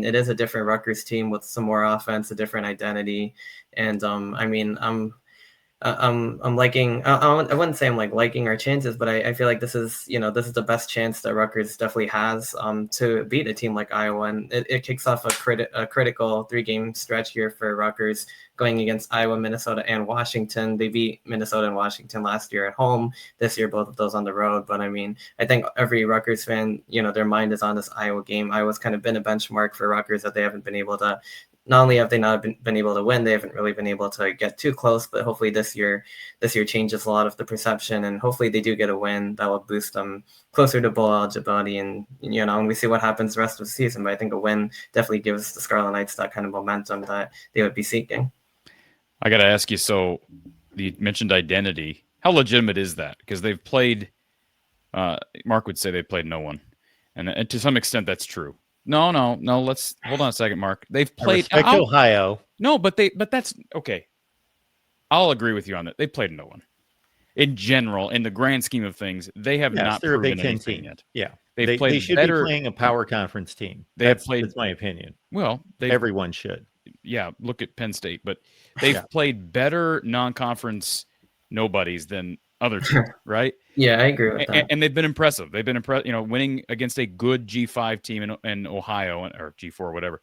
it is a different Rutgers team with some more offense, a different identity. And I mean, I'm liking. I wouldn't say I'm liking our chances, but I feel like this is the best chance that Rutgers definitely has to beat a team like Iowa, and it kicks off a critical 3-game stretch here for Rutgers, going against Iowa, Minnesota, and Washington. They beat Minnesota and Washington last year at home. This year, both of those on the road. But I mean, I think every Rutgers fan, their mind is on this Iowa game. Iowa's kind of been a benchmark for Rutgers that they haven't been able to. Not only have they not been able to win, they haven't really been able to get too close. But hopefully this year changes a lot of the perception, and hopefully they do get a win that will boost them closer to bowl eligibility. And and we see what happens the rest of the season. But I think a win definitely gives the Scarlet Knights that kind of momentum that they would be seeking. I got to ask you. So you mentioned identity. How legitimate is that? Because they've played. Mark would say they played no one, and to some extent that's true. No. Let's hold on a second, Mark. They've played Ohio. No, but that's okay. I'll agree with you on that. They've played no one. In general, in the grand scheme of things, they have not proven a Big Ten anything team yet. Yeah, they should better, be playing a power conference team. That's my opinion. Well, everyone should. Yeah, look at Penn State, but they've played better non-conference nobodies than other teams, right? Yeah, I agree with that. And they've been impressive. They've been impressed, winning against a good G5 team in Ohio or G4 or whatever,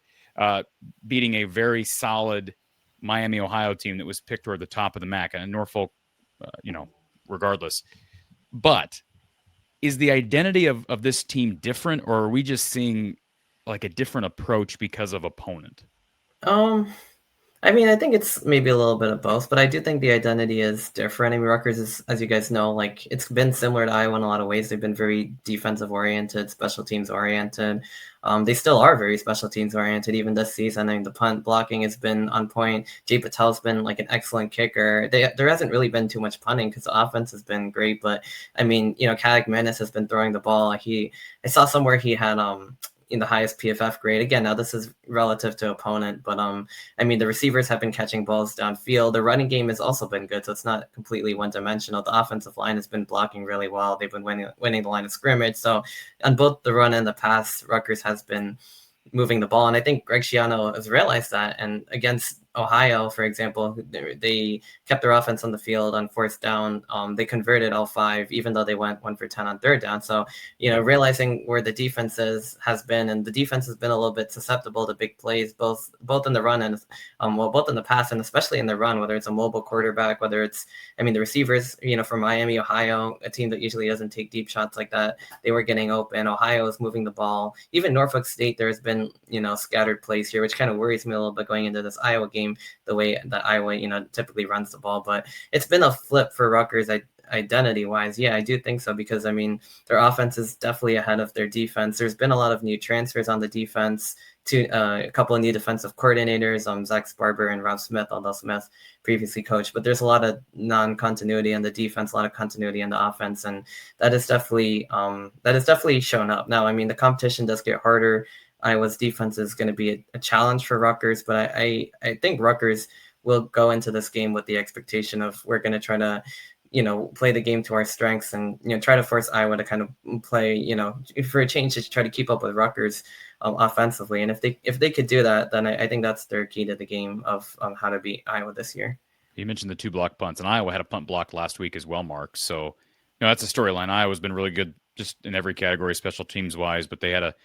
beating a very solid Miami, Ohio team that was picked toward the top of the MAC, and Norfolk, regardless. But is the identity of this team different, or are we just seeing like a different approach because of opponent? I mean, I think it's maybe a little bit of both, but I do think the identity is different. I mean, Rutgers is, as you guys know, it's been similar to Iowa in a lot of ways. They've been very defensive oriented, special teams oriented. They still are very special teams oriented even this season. I mean, the punt blocking has been on point. Jay Patel's been an excellent kicker. There hasn't really been too much punting because the offense has been great. But I mean, Kadek Manis has been throwing the ball. I saw somewhere he had in the highest PFF grade. Again, now this is relative to opponent, but I mean, the receivers have been catching balls downfield. The running game has also been good, so it's not completely one-dimensional. The offensive line has been blocking really well. They've been winning the line of scrimmage. So on both the run and the pass, Rutgers has been moving the ball, and I think Greg Schiano has realized that. And against Ohio, for example, they kept their offense on the field on fourth down. They converted all 5, even though they went 1 for 10 on third down. So, realizing where the defense has been, and the defense has been a little bit susceptible to big plays, both in the run and both in the pass, and especially in the run, whether it's a mobile quarterback, whether it's, the receivers, from Miami, Ohio, a team that usually doesn't take deep shots like that, they were getting open. Ohio is moving the ball. Even Norfolk State, there's been, scattered plays here, which kind of worries me a little bit going into this Iowa game, the way that Iowa, typically runs the ball. But it's been a flip for Rutgers identity-wise. Yeah, I do think so, because, their offense is definitely ahead of their defense. There's been a lot of new transfers on the defense, to a couple of new defensive coordinators, Zach Barber and Rob Smith, although Smith previously coached. But there's a lot of non-continuity on the defense, a lot of continuity on the offense, and that is definitely shown up. Now, the competition does get harder. Iowa's defense is going to be a challenge for Rutgers, but I think Rutgers will go into this game with the expectation of we're going to try to, play the game to our strengths, and, try to force Iowa to kind of play, for a change, to try to keep up with Rutgers offensively. And if they could do that, then I think that's their key to the game of how to beat Iowa this year. You mentioned the 2 block punts, and Iowa had a punt block last week as well, Mark. So, that's a storyline. Iowa's been really good just in every category, special teams wise, but they had a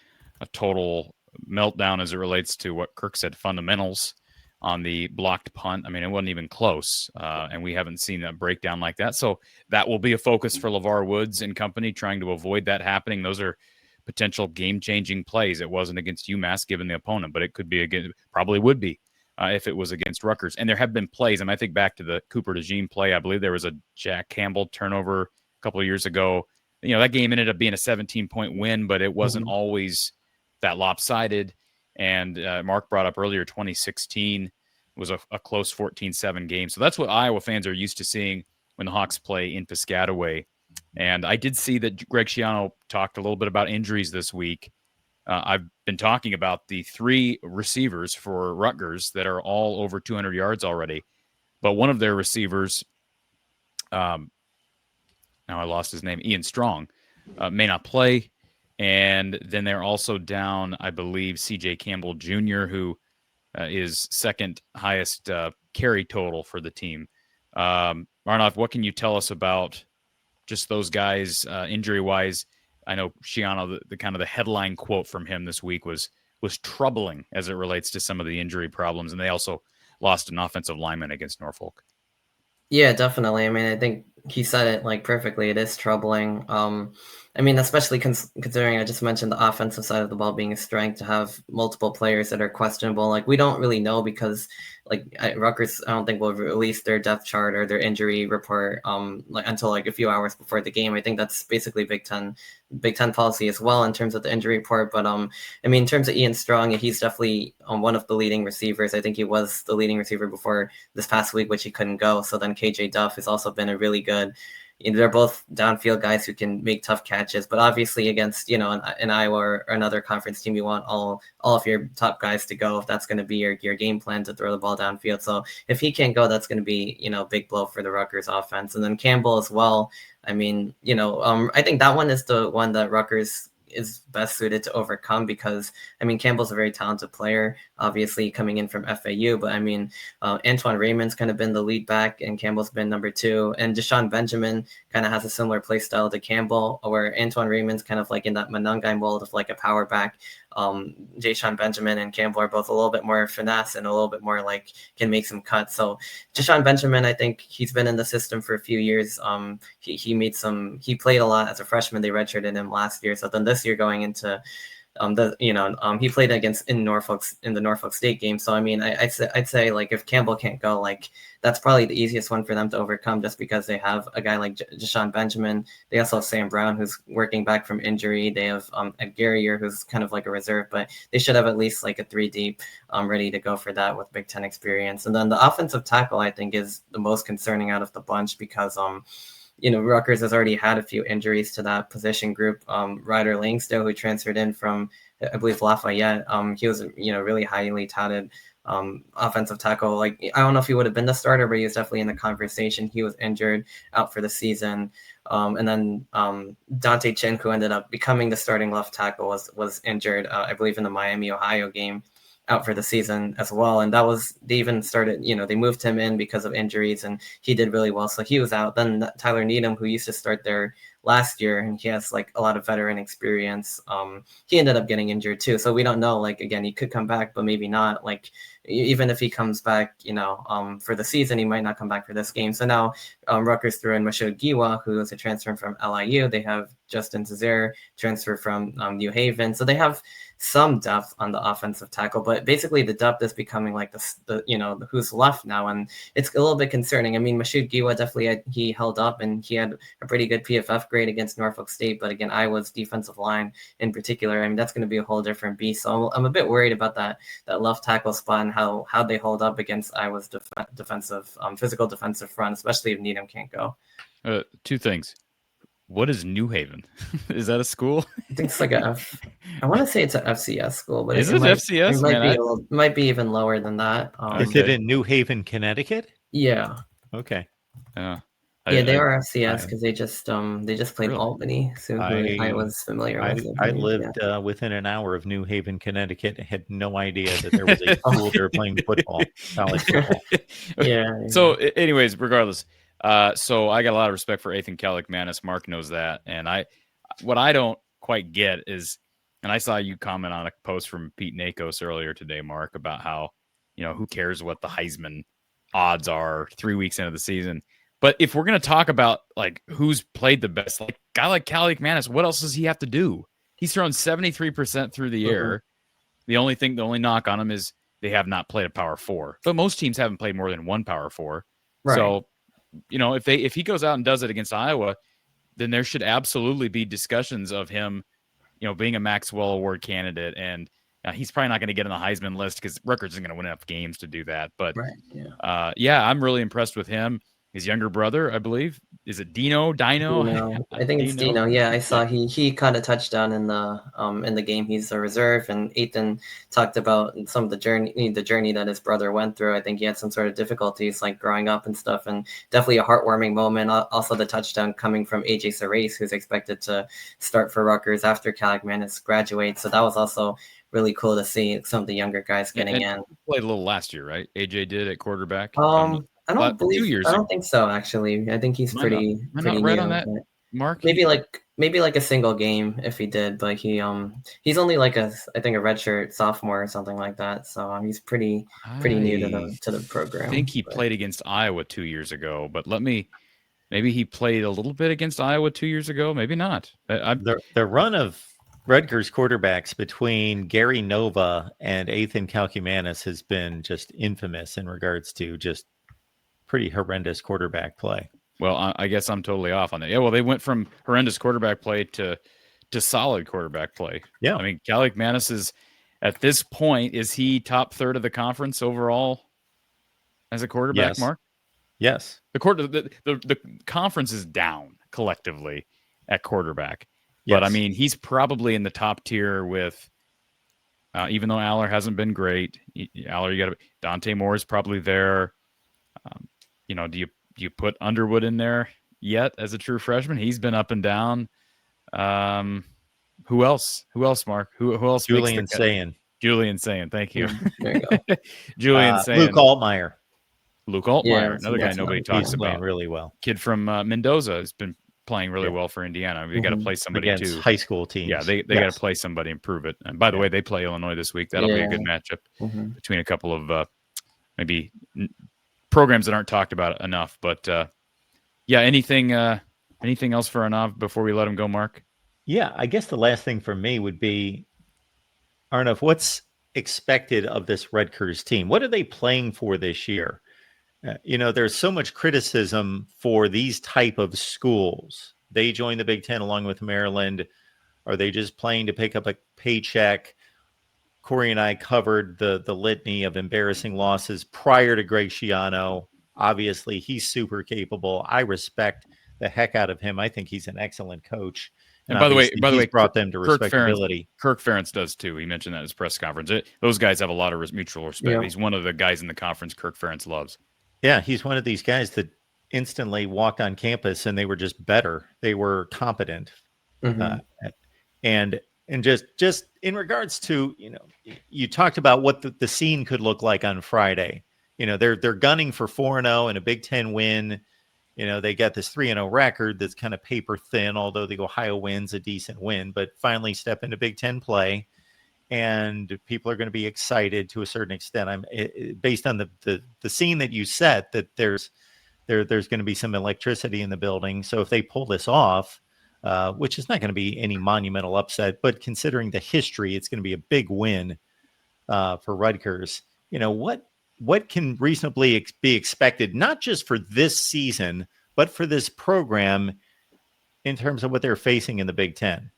total meltdown as it relates to what Kirk said, fundamentals on the blocked punt. It wasn't even close, and we haven't seen a breakdown like that. So that will be a focus for LeVar Woods and company, trying to avoid that happening. Those are potential game-changing plays. It wasn't against UMass given the opponent, but it could be probably would be if it was against Rutgers. And there have been plays. I think back to the Cooper DeJean play. I believe there was a Jack Campbell turnover a couple of years ago. That game ended up being a 17-point win, but it wasn't always that lopsided. And Mark brought up earlier, 2016 was a close 14-7 game. So that's what Iowa fans are used to seeing when the Hawks play in Piscataway. And I did see that Greg Schiano talked a little bit about injuries this week. I've been talking about the 3 receivers for Rutgers that are all over 200 yards already. But one of their receivers, now I lost his name, Ian Strong, may not play. And then they're also down, I believe, C.J. Campbell Jr., who is second highest carry total for the team. Arnav, what can you tell us about just those guys injury-wise? I know Shiano, the kind of the headline quote from him this week was troubling as it relates to some of the injury problems, and they also lost an offensive lineman against Norfolk. Yeah, definitely. I mean, I think he said it like perfectly. It is troubling. I mean, especially considering I just mentioned the offensive side of the ball being a strength, to have multiple players that are questionable. Like, we don't really know because like Rutgers, I don't think will release their depth chart or their injury report like until like a few hours before the game. I think that's basically Big Ten policy as well in terms of the injury report. But I mean, in terms of Ian Strong, he's definitely one of the leading receivers. I think he was the leading receiver before this past week, which he couldn't go. So then KJ Duff has also been a really good. They're both downfield guys who can make tough catches, but obviously against an Iowa or another conference team, you want all of your top guys to go if that's going to be your game plan to throw the ball downfield. So if he can't go, that's going to be big blow for the Rutgers offense. And then Campbell as well. I mean, I think that one is the one that Rutgers is best suited to overcome, because I mean, Campbell's a very talented player, obviously coming in from FAU, but I mean, Antoine Raymond's kind of been the lead back and Campbell's been number 2, and Deshaun Benjamin kind of has a similar play style to Campbell, where Antoine Raymond's kind of like in that Monangai mold of like a power back. Deshaun Benjamin and Campbell are both a little bit more finesse and a little bit more like can make some cuts. So Deshaun Benjamin, I think he's been in the system for a few years. He played a lot as a freshman. They redshirted him last year. So then this year going into he played in the Norfolk State game. So I mean, I'd say like if Campbell can't go, like that's probably the easiest one for them to overcome, just because they have a guy like Deshaun Benjamin. They also have Sam Brown, who's working back from injury. They have Ed Garrier, who's kind of like a reserve, but they should have at least like a 3 deep ready to go for that with Big Ten experience. And then the offensive tackle, I think, is the most concerning out of the bunch, because Rutgers has already had a few injuries to that position group. Ryder Langstow, who transferred in from, I believe, Lafayette, he was, really highly touted offensive tackle. Like, I don't know if he would have been the starter, but he was definitely in the conversation. He was injured, out for the season. And then Dante Chin, who ended up becoming the starting left tackle, was injured, I believe, in the Miami, Ohio game, out for the season as well. And they even started, they moved him in because of injuries, and he did really well. So he was out. Then Tyler Needham, who used to start there last year, and he has like a lot of veteran experience, he ended up getting injured too. So we don't know, like, again, he could come back, but maybe not. Like, even if he comes back, for the season, he might not come back for this game. So now Rutgers threw in Mashoud Giwa, who is a transfer from LIU. They have Justin Cesare, transfer from New Haven. So they have some depth on the offensive tackle, but basically the depth is becoming like the who's left now, and it's a little bit concerning. I mean, Mashoud Giwa definitely he held up, and he had a pretty good PFF grade against Norfolk State, but again, Iowa's defensive line in particular, I mean, that's going to be a whole different beast. So I'm a bit worried about that left tackle spot and how they hold up against Iowa's defensive physical defensive front, especially if Needham can't go. 2 things. What is New Haven? Is that a school? I think it's like I want to say it's an FCS school, but is it FCS? It might be even lower than that. Is it in New Haven, Connecticut? Yeah. Okay. They are FCS because they just played really? Albany, so I was familiar with. I lived within an hour of New Haven, Connecticut. I had no idea that there was a school they were playing football, college football. Yeah. So, anyways, regardless, so I got a lot of respect for Ethan Callick-Manis. Mark knows that, and what I don't quite get is, and I saw you comment on a post from Pete Nakos earlier today, Mark, about how who cares what the Heisman odds are 3 weeks into the season. But if we're going to talk about like who's played the best, like guy like Callick-Manis, what else does he have to do? He's thrown 73% through the air. The only knock on him is they have not played a Power 4. But most teams haven't played more than one Power 4. Right. So, if he goes out and does it against Iowa, then there should absolutely be discussions of him, being a Maxwell Award candidate. And he's probably not going to get on the Heisman list because Rutgers isn't going to win enough games to do that. But I'm really impressed with him. his younger brother, I believe. Is it Dino? Dino. I think it's Dino. Dino. Yeah, I saw he caught a touchdown in the game. He's a reserve, and Ethan talked about some of the journey that his brother went through. I think he had some sort of difficulties like growing up and stuff, and definitely a heartwarming moment. Also, the touchdown coming from AJ Sarace, who's expected to start for Rutgers after Kalakmanis graduates. So that was also really cool to see some of the younger guys getting in. He played a little last year, right? AJ did at quarterback. I don't 2 years I ago. don't think so, actually. I think he's Am pretty I not new. right on that, Mark? Maybe like a single game if he did, but he's only like I think a redshirt sophomore or something like that. So he's pretty new to the program. I think he played against Iowa 2 years ago, but maybe he played a little bit against Iowa 2 years ago, maybe not. The run of Rutgers quarterbacks between Gary Nova and Ethan Kalkumanis has been just infamous in regards to just pretty horrendous quarterback play. Well, I guess I'm totally off on that. Yeah, well, they went from horrendous quarterback play to solid quarterback play. Yeah. I mean, Kalakmanis is, at this point, is he top third of the conference overall as a quarterback, Yes. Mark? Yes. The conference is down collectively at quarterback. Yes. But, I mean, he's probably in the top tier with, even though Aller hasn't been great, Dante Moore is probably there. Do you put Underwood in there yet as a true freshman? He's been up and down. Who else, Mark? Who else? Julian Sayin. Julian Sayin. Thank you. There you go. Julian Sayin. Luke Altmaier. Luke Altmaier, another guy nobody talks about. Playing really well. Kid from Mendoza has been playing really well for Indiana. I mean, they got to play somebody against too. High school teams. Yeah, they got to play somebody and prove it. And by the way, they play Illinois this week. That'll be a good matchup between a couple of maybe programs that aren't talked about enough. But anything else for Arnav before we let him go, Mark? Yeah, I guess the last thing for me would be, Arnav, what's expected of this Rutgers team? What are they playing for this year? There's so much criticism for these type of schools. They joined the Big Ten along with Maryland. Are they just playing to pick up a paycheck? Corey and I covered the litany of embarrassing losses prior to Greg Schiano. Obviously, he's super capable. I respect the heck out of him. I think he's an excellent coach. And by the way, brought them to respectability. Kirk Ferentz does too. He mentioned that in his press conference. Those guys have a lot of mutual respect. Yeah. He's one of the guys in the conference Kirk Ferentz loves. Yeah, he's one of these guys that instantly walked on campus and they were just better. They were competent. And just in regards to, you talked about what the scene could look like on Friday. They're gunning for 4-0 and a Big Ten win. They got this 3-0 record that's kind of paper thin, although the Ohio win's a decent win, but finally step into Big Ten play. And people are going to be excited to a certain extent. Based on the scene that you set, that there's going to be some electricity in the building. So if they pull this off, which is not going to be any monumental upset, but considering the history, it's going to be a big win for Rutgers. What can reasonably be expected, not just for this season, but for this program in terms of what they're facing in the Big Ten?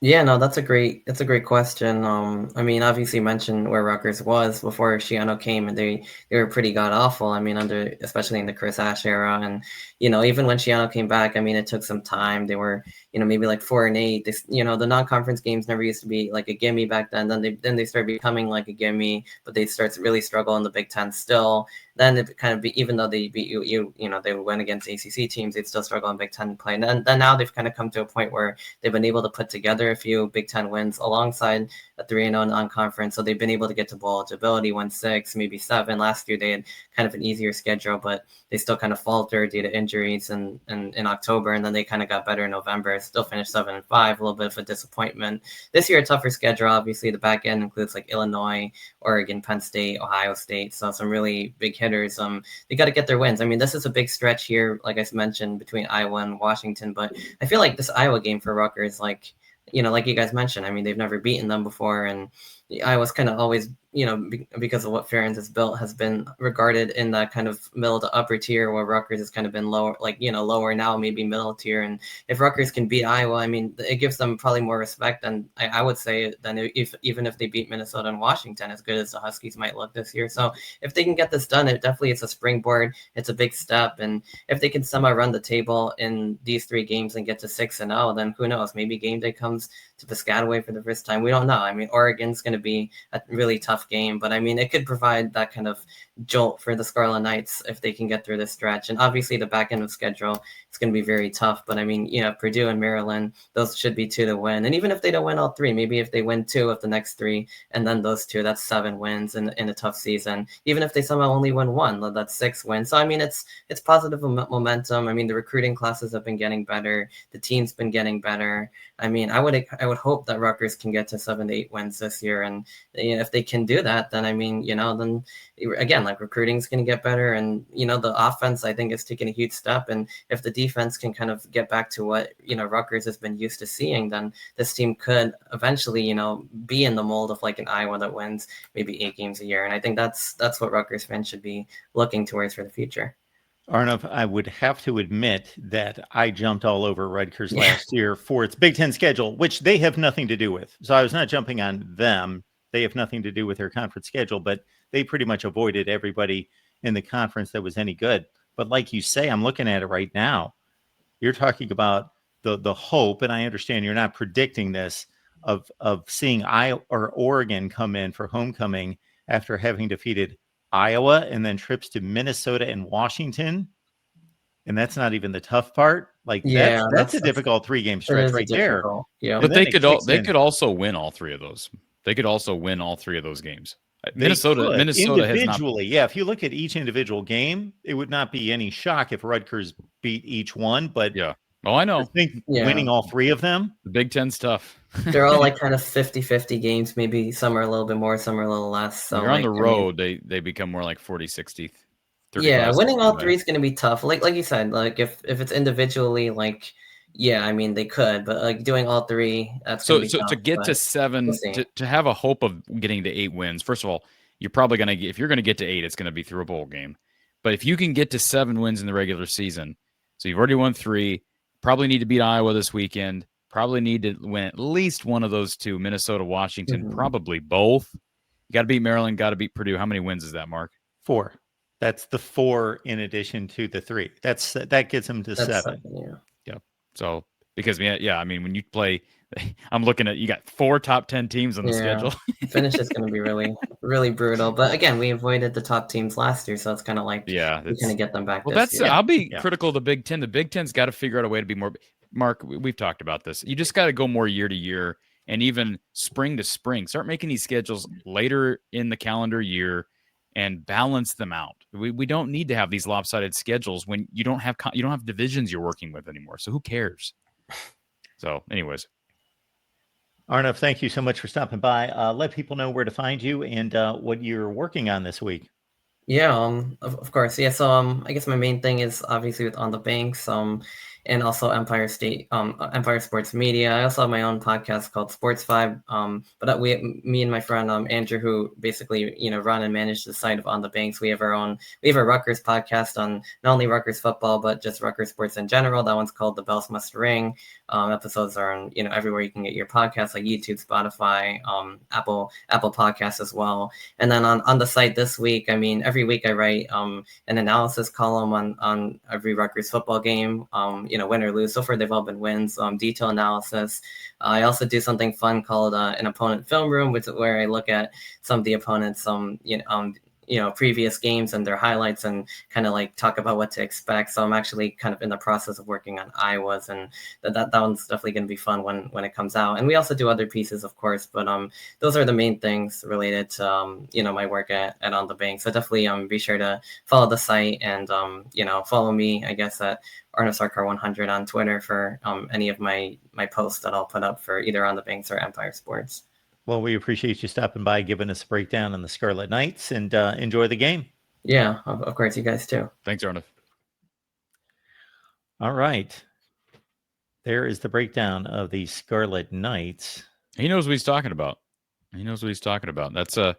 Yeah, no, that's a great question. I mean, obviously you mentioned where Rutgers was before Schiano came, and they were pretty god awful. I mean, especially in the Chris Ash era, and even when Schiano came back, I mean, it took some time. They were maybe like 4-8. The non-conference games never used to be like a gimme back then. Then they started becoming like a gimme, but they start to really struggle in the Big Ten still. Then it kind of even though they beat you, they went against ACC teams, they'd still struggle in Big Ten play. And then now they've kind of come to a point where they've been able to put together a few Big Ten wins alongside a 3-0 non-conference. So they've been able to get to bowl eligibility, won 6, maybe 7. Last year they had kind of an easier schedule, but they still kind of faltered due to injuries in October, and then they kind of got better in November. Still finished 7-5, a little bit of a disappointment. This year, a tougher schedule. Obviously, the back end includes like Illinois, Oregon, Penn State, Ohio State. So some really big hitters. They got to get their wins. I mean, this is a big stretch here, like I mentioned, between Iowa and Washington. But I feel like this Iowa game for Rutgers, like you guys mentioned, I mean, they've never beaten them before, and Iowa's kind of always, because of what Ferentz has built, has been regarded in that kind of middle to upper tier, where Rutgers has kind of been lower, lower now, maybe middle tier. And if Rutgers can beat Iowa, I mean, it gives them probably more respect than I would say than even if they beat Minnesota and Washington, as good as the Huskies might look this year. So if they can get this done, it definitely is a springboard. It's a big step, and if they can somehow run the table in these 3 games and get to 6-0, then who knows? Maybe game day comes to Piscataway for the first time. We don't know. I mean, Oregon's going to be a really tough game, but I mean, it could provide that kind of jolt for the Scarlet Knights if they can get through this stretch. And obviously, the back end of schedule is going to be very tough. But I mean, Purdue and Maryland, those should be 2 to win. And even if they don't win all 3, maybe if they win 2 of the next 3, and then those 2, that's 7 wins in a tough season. Even if they somehow only win 1, that's 6 wins. So I mean, it's positive momentum. I mean, the recruiting classes have been getting better. The team's been getting better. I mean, I would hope that Rutgers can get to 7 to 8 wins this year, and if they can do that, then I mean, then again, like, recruiting's going to get better, and the offense, I think, is taking a huge step. And if the defense can kind of get back to what Rutgers has been used to seeing, then this team could eventually be in the mold of like an Iowa that wins maybe 8 games a year. And I think that's what Rutgers fans should be looking towards for the future. Arnav, I would have to admit that I jumped all over Rutgers last year for its Big Ten schedule, which they have nothing to do with. So I was not jumping on them. They have nothing to do with their conference schedule, but they pretty much avoided everybody in the conference that was any good. But like you say, I'm looking at it right now. You're talking about the hope, and I understand you're not predicting this, of seeing Iowa or Oregon come in for homecoming after having defeated Iowa and then trips to Minnesota and Washington. And that's not even the tough part. Like, that's a difficult 3-game stretch right there. Yeah. But they could also win all 3 of those. They could also win all 3 of those games. Minnesota individually, yeah. If you look at each individual game, it would not be any shock if Rutgers beat each one. But yeah, I know. I think winning all 3 of them, the Big Ten's tough. They're all like kind of 50-50 games. Maybe some are a little bit more, some are a little less. So you're on the road, they become more like 40-60. Yeah, winning all 3 is going to be tough. Like you said, like if it's individually, like, yeah, I mean, they could, but like doing all 3, that's going to be tough. To get to 7, to have a hope of getting to 8 wins, first of all, you're probably going to, if you're going to get to 8, it's going to be through a bowl game. But if you can get to 7 wins in the regular season, so you've already won 3, probably need to beat Iowa this weekend, probably need to win at least one of those 2, Minnesota, Washington, probably both. You got to beat Maryland, got to beat Purdue. How many wins is that, Mark? 4. That's the 4 in addition to the 3. That gets them to 7. Yeah. So because I mean, when you play, I'm looking at, you got 4 top 10 teams on the schedule. Finish is going to be really, really brutal. But again, we avoided the top teams last year, so it's kind of like we kind of get them back. Well, I'll be critical of the Big Ten. The Big Ten's got to figure out a way to be more. Mark, we've talked about this. You just got to go more year to year, and even spring to spring. Start making these schedules later in the calendar year and balance them out. We don't need to have these lopsided schedules when you don't have divisions you're working with anymore. So who cares? So, anyways. Arnav, thank you so much for stopping by. Let people know where to find you and what you're working on this week. Yeah, of course. Yeah, so I guess my main thing is obviously with On the Banks, and also Empire Sports Media. I also have my own podcast called Sports Vibe. But me and my friend Andrew, who basically run and manage the site of On the Banks, we have a Rutgers podcast on not only Rutgers football but just Rutgers sports in general. That one's called The Bells Must Ring. Episodes are on everywhere you can get your podcasts, like YouTube, Spotify, Apple Podcasts as well. And then on the site this week, I mean, every week I write an analysis column on every Rutgers football game, win or lose. So far, they've all been wins. Detail analysis. I also do something fun called an opponent film room, which is where I look at some of the opponents, previous games and their highlights, and kind of like talk about what to expect. So I'm actually kind of in the process of working on Iowa's, and that one's definitely going to be fun when it comes out. And we also do other pieces, of course, but those are the main things related to my work at On the Bank. So definitely be sure to follow the site and follow me, I guess, at ArnaSarkar100 on Twitter for any of my posts that I'll put up for either On the Banks or Empire Sports. Well, we appreciate you stopping by, giving us a breakdown on the Scarlet Knights, and enjoy the game. Yeah, of course, you guys too. Thanks, Arnav. All right. There is the breakdown of the Scarlet Knights. He knows what he's talking about. He knows what he's talking about. That's a